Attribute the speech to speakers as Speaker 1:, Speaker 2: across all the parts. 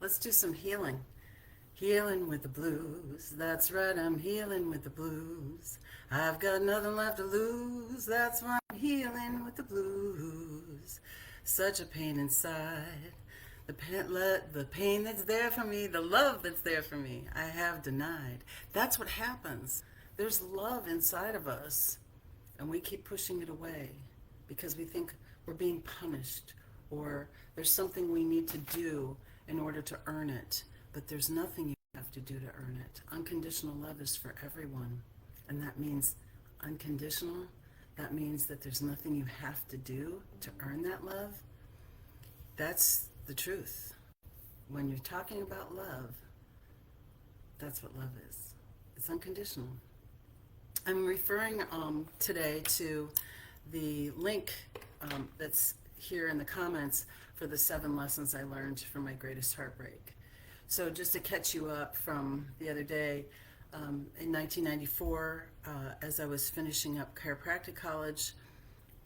Speaker 1: Let's do some healing. Healing with the blues. That's right, I'm healing with the blues. I've got nothing left to lose. That's why I'm healing with the blues. Such a pain inside. The pain that's there for me, the love that's there for me, I have denied. That's what happens. There's love inside of us, and we keep pushing it away because we think we're being punished or there's something we need to do in order to earn it. But there's nothing you have to do to earn it. Unconditional love is for everyone. And that means unconditional. That means that there's nothing you have to do to earn that love. That's the truth. When you're talking about love, that's what love is. It's unconditional. I'm referring today to the link that's here in the comments for the 7 lessons I learned from my greatest heartbreak. So just to catch you up from the other day, in 1994, as I was finishing up chiropractic college,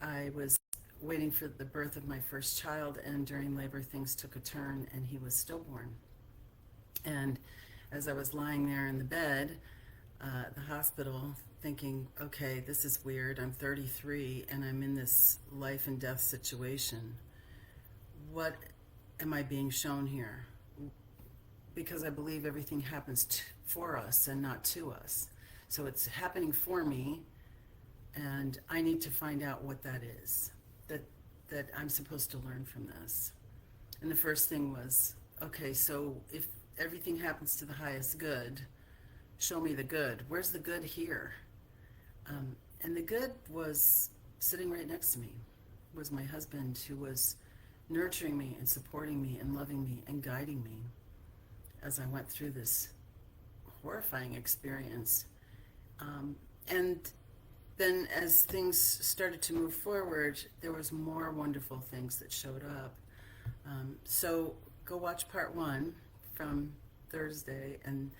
Speaker 1: I was waiting for the birth of my first child, and during labor things took a turn and he was stillborn. And as I was lying there in the bed at the hospital thinking, okay, this is weird, I'm 33 and I'm in this life and death situation. What am I being shown here? Because I believe everything happens for us and not to us. So it's happening for me, and I need to find out what that is, that I'm supposed to learn from this. And the first thing was, okay, so if everything happens to the highest good, show me the good. Where's the good here? And the good was sitting right next to me, was my husband, who was nurturing me and supporting me and loving me and guiding me as I went through this horrifying experience. And then as things started to move forward, there was more wonderful things that showed up. So go watch part 1 from Thursday, and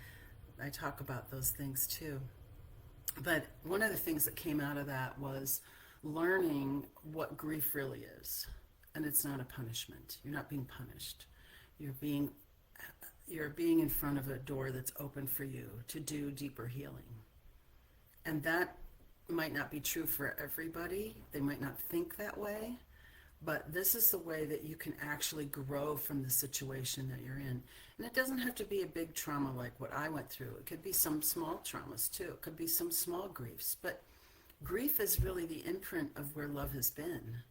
Speaker 1: I talk about those things too. But one of the things that came out of that was learning what grief really is. And it's not a punishment. You're not being punished. You're being in front of a door that's open for you to do deeper healing. And that might not be true for everybody. They might not think that way. But this is the way that you can actually grow from the situation that you're in. And it doesn't have to be a big trauma like what I went through. It could be some small traumas too. It could be some small griefs. But grief is really the imprint of where love has been.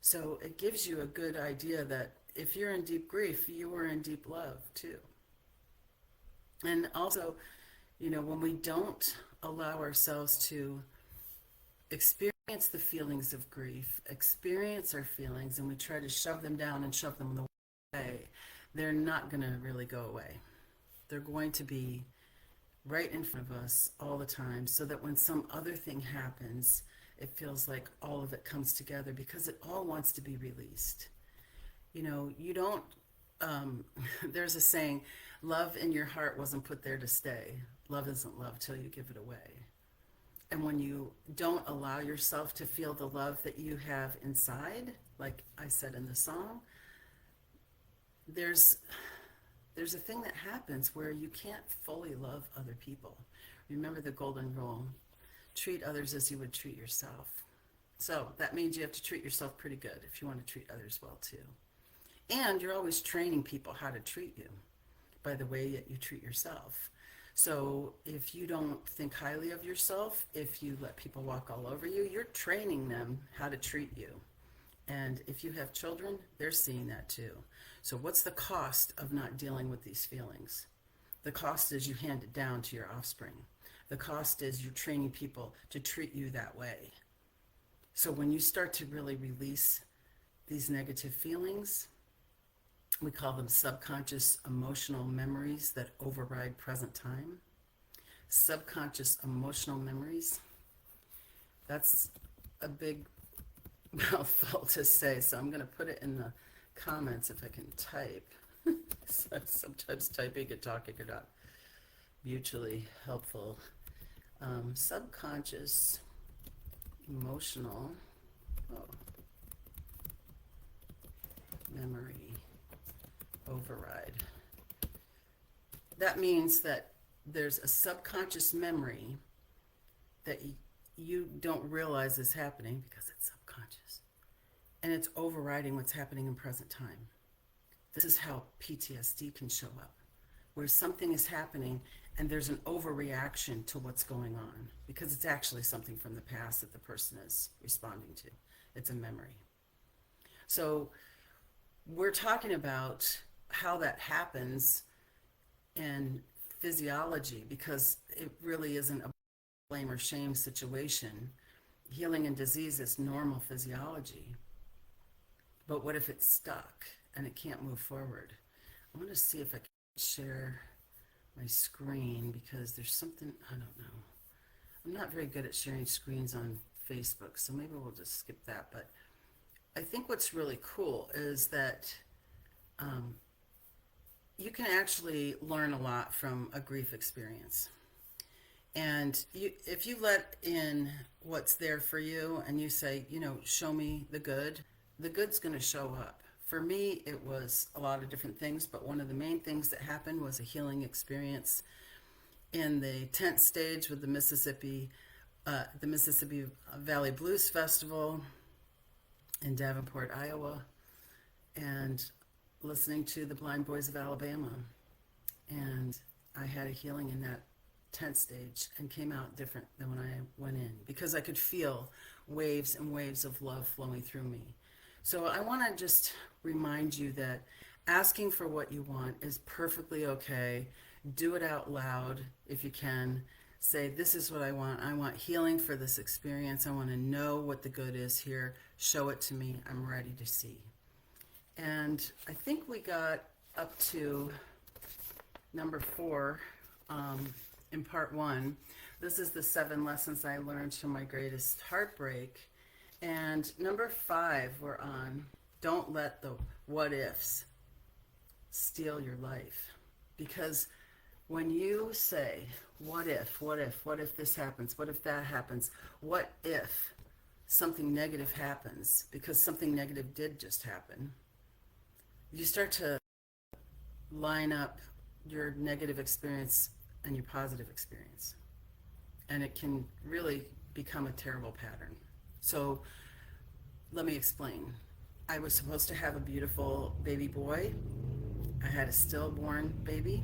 Speaker 1: So it gives you a good idea that if you're in deep grief, you are in deep love too. And also, when we don't allow ourselves to experience the feelings of grief, experience our feelings, and we try to shove them down and shove them away, they're not going to really go away. They're going to be right in front of us all the time, so that when some other thing happens, it feels like all of it comes together because it all wants to be released. You don't, there's a saying, love in your heart wasn't put there to stay. Love isn't love till you give it away. And when you don't allow yourself to feel the love that you have inside, like I said in the song, there's a thing that happens where you can't fully love other people. Remember the golden rule: treat others as you would treat yourself. So that means you have to treat yourself pretty good if you want to treat others well too. And you're always training people how to treat you by the way that you treat yourself. So if you don't think highly of yourself, if you let people walk all over you, you're training them how to treat you. And if you have children, they're seeing that too. So what's the cost of not dealing with these feelings? The cost is you hand it down to your offspring. The cost is you're training people to treat you that way. So when you start to really release these negative feelings, we call them subconscious emotional memories that override present time. Subconscious emotional memories. That's a big mouthful to say, so I'm going to put it in the comments if I can type. Sometimes typing and talking are not mutually helpful. Subconscious emotional memory override. that means that there's a subconscious memory that you don't realize is happening because it's subconscious. And it's overriding what's happening in present time. This is how PTSD can show up, where something is happening and there's an overreaction to what's going on because it's actually something from the past that the person is responding to. It's a memory. So we're talking about how that happens in physiology because it really isn't a blame or shame situation. Healing and disease is normal physiology. But what if it's stuck and it can't move forward? I'm going to see if I can share my screen because there's something, I don't know. I'm not very good at sharing screens on Facebook, so maybe we'll just skip that. But I think what's really cool is that you can actually learn a lot from a grief experience. And if you let in what's there for you and you say, show me the good's going to show up. For me, it was a lot of different things, but one of the main things that happened was a healing experience in the tent stage with the Mississippi Valley Blues Festival in Davenport, Iowa, and listening to the Blind Boys of Alabama. And I had a healing in that tent stage and came out different than when I went in because I could feel waves and waves of love flowing through me. So I want to just remind you that asking for what you want is perfectly okay. Do it out loud if you can. Say, this is what I want. I want healing for this experience. I want to know what the good is here. Show it to me. I'm ready to see. And I think we got up to number 4 in part 1. This is the 7 lessons I learned from my greatest heartbreak. And number 5, we're on, don't let the what ifs steal your life. Because when you say, what if this happens? What if that happens? What if something negative happens? Because something negative did just happen. You start to line up your negative experience and your positive experience. And it can really become a terrible pattern. So let me explain. I was supposed to have a beautiful baby boy. I had a stillborn baby.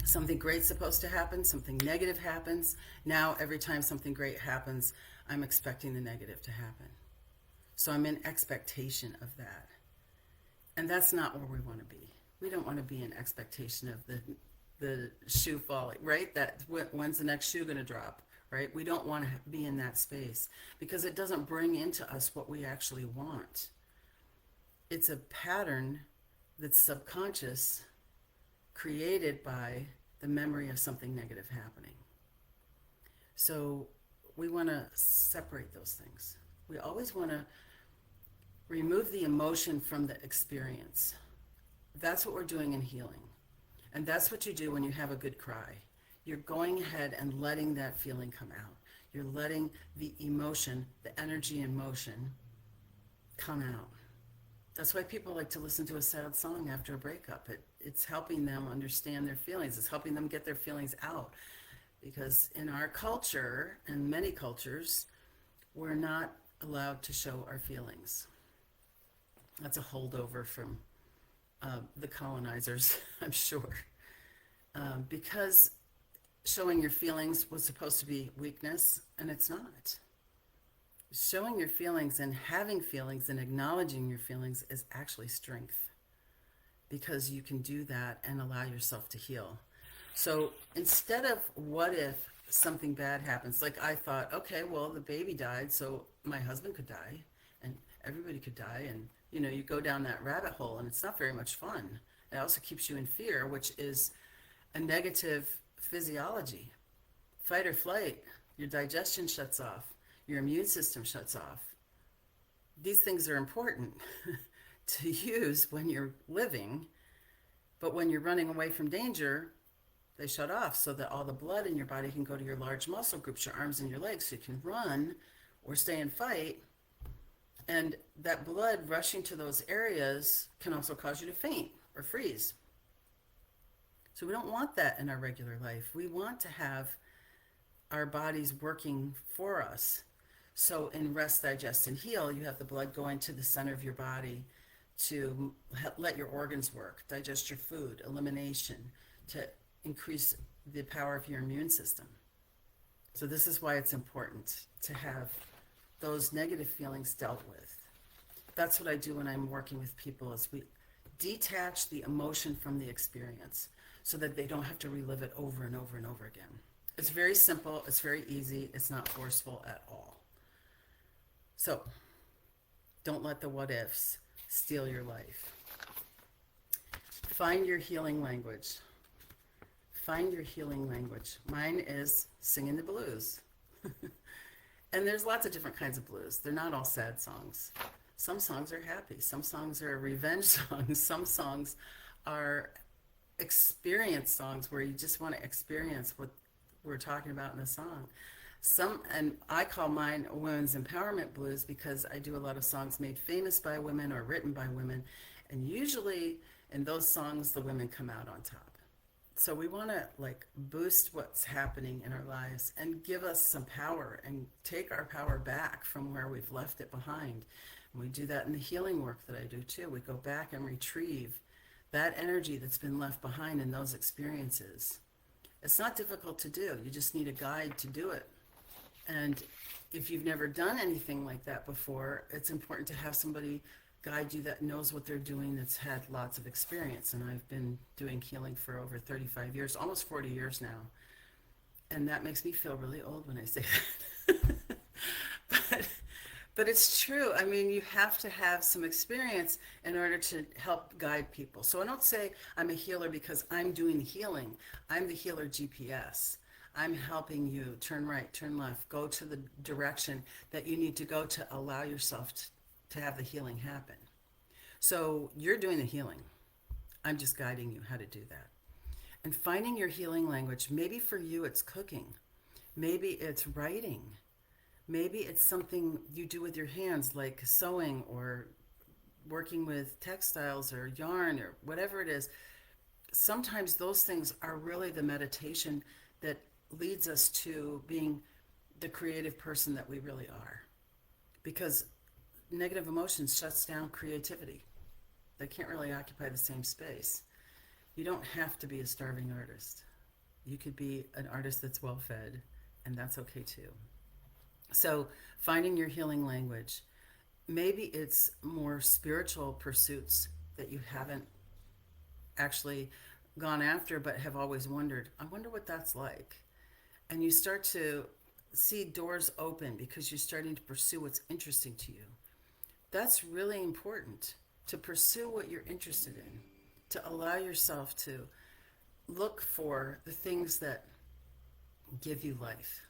Speaker 1: Something great's supposed to happen, something negative happens. Now every time something great happens, I'm expecting the negative to happen. So I'm in expectation of that. And that's not where we want to be. We don't want to be in expectation of the shoe falling, right? That when's the next shoe going to drop? Right? We don't want to be in that space because it doesn't bring into us what we actually want. It's a pattern that's subconscious, created by the memory of something negative happening. So we want to separate those things. We always want to remove the emotion from the experience. That's what we're doing in healing. And that's what you do when you have a good cry. You're going ahead and letting that feeling come out. You're letting the emotion, the energy in motion, come out. That's why people like to listen to a sad song after a breakup. It's helping them understand their feelings. It's helping them get their feelings out. Because in our culture, and many cultures, we're not allowed to show our feelings. That's a holdover from the colonizers, I'm sure. Because showing your feelings was supposed to be weakness, and it's not. Showing your feelings and having feelings and acknowledging your feelings is actually strength, because you can do that and allow yourself to heal. So instead of what if something bad happens, like I thought, okay, well, the baby died, so my husband could die and everybody could die, and you go down that rabbit hole and it's not very much fun. It also keeps you in fear, which is a negative physiology. Fight or flight, your digestion shuts off, your immune system shuts off. These things are important to use when you're living, but when you're running away from danger, they shut off so that all the blood in your body can go to your large muscle groups, your arms and your legs, so you can run or stay and fight. And that blood rushing to those areas can also cause you to faint or freeze. So we don't want that in our regular life. We want to have our bodies working for us. So in rest, digest, and heal, you have the blood going to the center of your body to let your organs work, digest your food, elimination, to increase the power of your immune system. So this is why it's important to have those negative feelings dealt with. That's what I do when I'm working with people, is we detach the emotion from the experience so that they don't have to relive it over and over and over again. It's very simple, it's very easy, it's not forceful at all. So don't let the what ifs steal your life. Find your healing language. Find your healing language. Mine is singing the blues. And there's lots of different kinds of blues. They're not all sad songs. Some songs are happy. Some songs are revenge songs. Some songs are experience songs where you just want to experience what we're talking about in the song. And I call mine women's empowerment blues because I do a lot of songs made famous by women or written by women. And usually in those songs, the women come out on top. So we want to boost what's happening in our lives and give us some power and take our power back from where we've left it behind. And we do that in the healing work that I do too. We go back and retrieve that energy that's been left behind in those experiences. It's not difficult to do. You just need a guide to do it. And if you've never done anything like that before, it's important to have somebody guide you that knows what they're doing, that's had lots of experience. And I've been doing healing for over 35 years, almost 40 years now. And that makes me feel really old when I say that. But it's true. I mean, you have to have some experience in order to help guide people. So I don't say I'm a healer because I'm doing the healing. I'm the healer GPS. I'm helping you turn right, turn left, go to the direction that you need to go to allow yourself to have the healing happen. So you're doing the healing. I'm just guiding you how to do that. And finding your healing language. Maybe for you it's cooking. Maybe it's writing. Maybe it's something you do with your hands, like sewing or working with textiles or yarn or whatever it is. Sometimes those things are really the meditation that leads us to being the creative person that we really are. Because negative emotions shuts down creativity. They can't really occupy the same space. You don't have to be a starving artist. You could be an artist that's well fed, and that's okay too. So finding your healing language. Maybe it's more spiritual pursuits that you haven't actually gone after but have always wondered, I wonder what that's like. And you start to see doors open because you're starting to pursue what's interesting to you. That's really important, to pursue what you're interested in, to allow yourself to look for the things that give you life.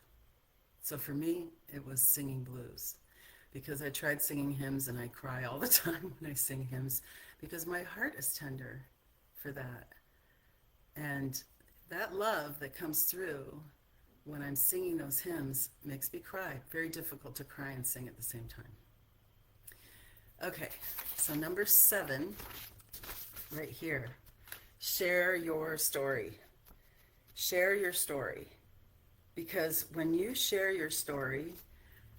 Speaker 1: So for me, it was singing blues, because I tried singing hymns and I cry all the time when I sing hymns because my heart is tender for that. And that love that comes through when I'm singing those hymns makes me cry. Very difficult to cry and sing at the same time. Okay, so number 7, right here. Share your story. Share your story. Because when you share your story,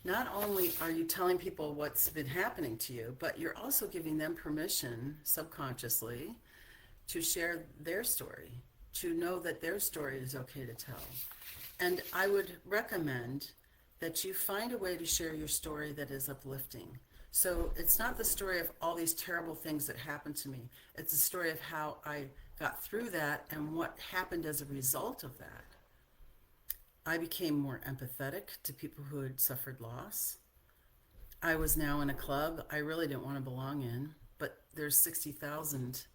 Speaker 1: not only are you telling people what's been happening to you, but you're also giving them permission subconsciously to share their story, to know that their story is okay to tell. And I would recommend that you find a way to share your story that is uplifting. So it's not the story of all these terrible things that happened to me. It's the story of how I got through that and what happened as a result of that. I became more empathetic to people who had suffered loss. I was now in a club I really didn't want to belong in, but there's 60,000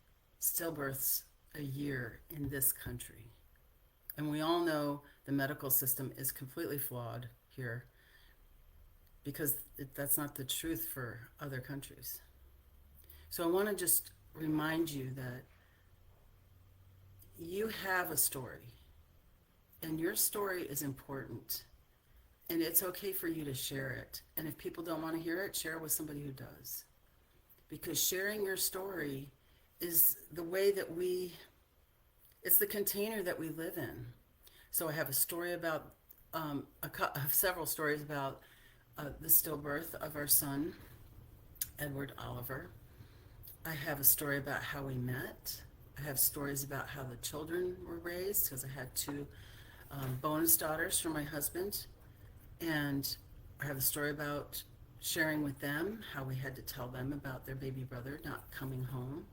Speaker 1: stillbirths a year in this country. And we all know the medical system is completely flawed here, because that's not the truth for other countries. So I want to just remind you that you have a story. And your story is important, and it's okay for you to share it. And if people don't want to hear it, share it with somebody who does. Because sharing your story is the way that It's the container that we live in. So I have a story about, several stories about the stillbirth of our son, Edward Oliver. I have a story about how we met. I have stories about how the children were raised, because I had two bonus daughters from my husband. And I have a story about sharing with them how we had to tell them about their baby brother not coming home.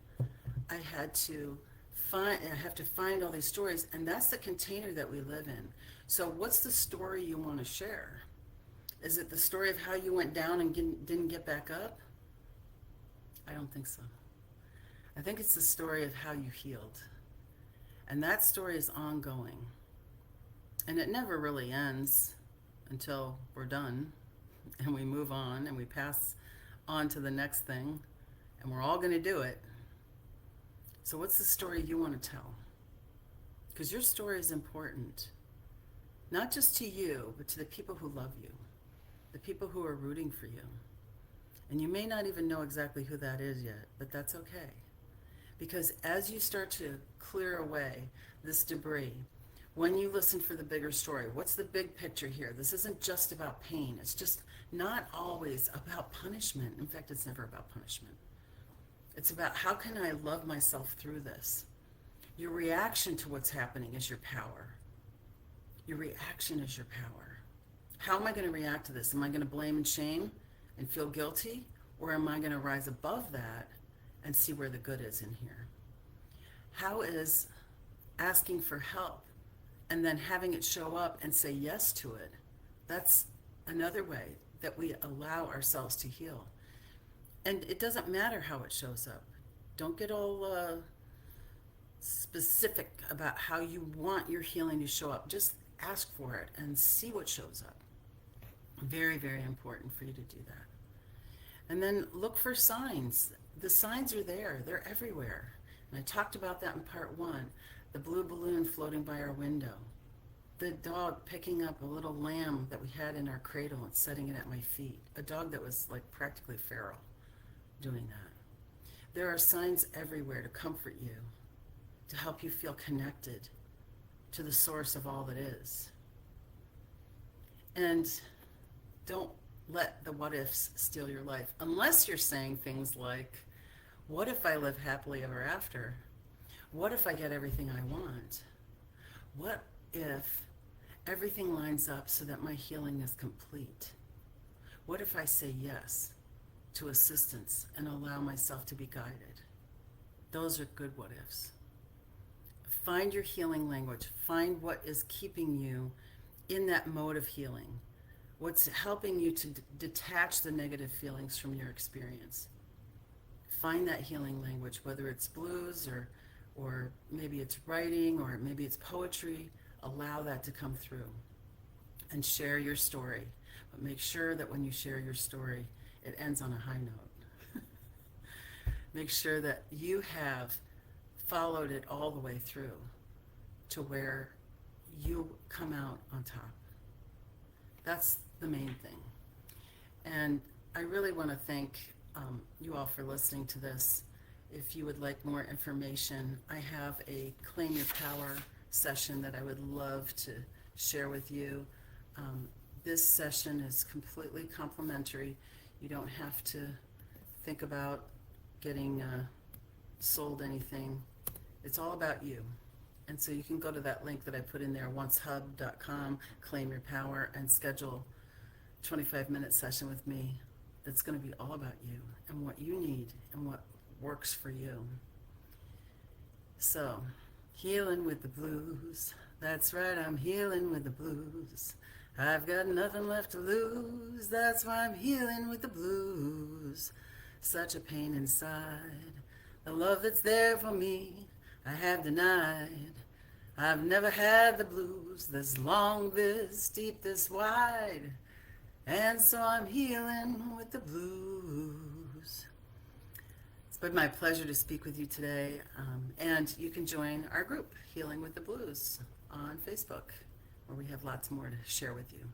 Speaker 1: I have to find all these stories, and that's the container that we live in. So what's the story you want to share? Is it the story of how you went down and didn't get back up? I don't think so. I think it's the story of how you healed. And that story is ongoing. And it never really ends until we're done and we move on and we pass on to the next thing, and we're all going to do it. So what's the story you want to tell? Because your story is important, not just to you, but to the people who love you, the people who are rooting for you. And you may not even know exactly who that is yet, but that's okay. Because as you start to clear away this debris, when you listen for the bigger story, what's the big picture here? This isn't just about pain. It's just not always about punishment. In fact, it's never about punishment. It's about, how can I love myself through this? Your reaction to what's happening is your power. Your reaction is your power. How am I going to react to this? Am I going to blame and shame and feel guilty? Or am I going to rise above that and see where the good is in here? How is asking for help and then having it show up and say yes to it? That's another way that we allow ourselves to heal. And it doesn't matter how it shows up. Don't get all specific about how you want your healing to show up. Just ask for it and see what shows up. Very, very important for you to do that. And then look for signs. The signs are there. They're everywhere. And I talked about that in part 1. The blue balloon floating by our window. The dog picking up a little lamb that we had in our cradle and setting it at my feet. A dog that was like practically feral doing that. There are signs everywhere to comfort you, to help you feel connected to the source of all that is. And don't let the what ifs steal your life, unless you're saying things like, what if I live happily ever after? What if I get everything I want? What if everything lines up so that my healing is complete? What if I say yes to assistance and allow myself to be guided? Those are good what ifs. Find your healing language. Find what is keeping you in that mode of healing. What's helping you to detach the negative feelings from your experience. Find that healing language, whether it's blues or maybe it's writing or maybe it's poetry. Allow that to come through and share your story. But make sure that when you share your story, it ends on a high note. Make sure that you have followed it all the way through to where you come out on top. That's the main thing. And I really want to thank you all for listening to this. If you would like more information, I have a Claim Your Power session that I would love to share with you. This session is completely complimentary. You don't have to think about getting sold anything. It's all about you. And so you can go to that link that I put in there, oncehub.com, claim your power, and schedule a 25-minute session with me that's going to be all about you and what you need and what works for you. So, healing with the blues. That's right, I'm healing with the blues. I've got nothing left to lose. That's why I'm healing with the blues. Such a pain inside. The love that's there for me, I have denied. I've never had the blues this long, this deep, this wide. And so I'm healing with the blues. It's been my pleasure to speak with you today. And you can join our group, Healing with the Blues, on Facebook, where we have lots more to share with you.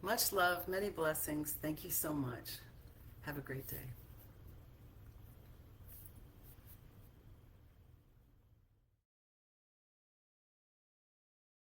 Speaker 1: Much love, many blessings. Thank you so much. Have a great day.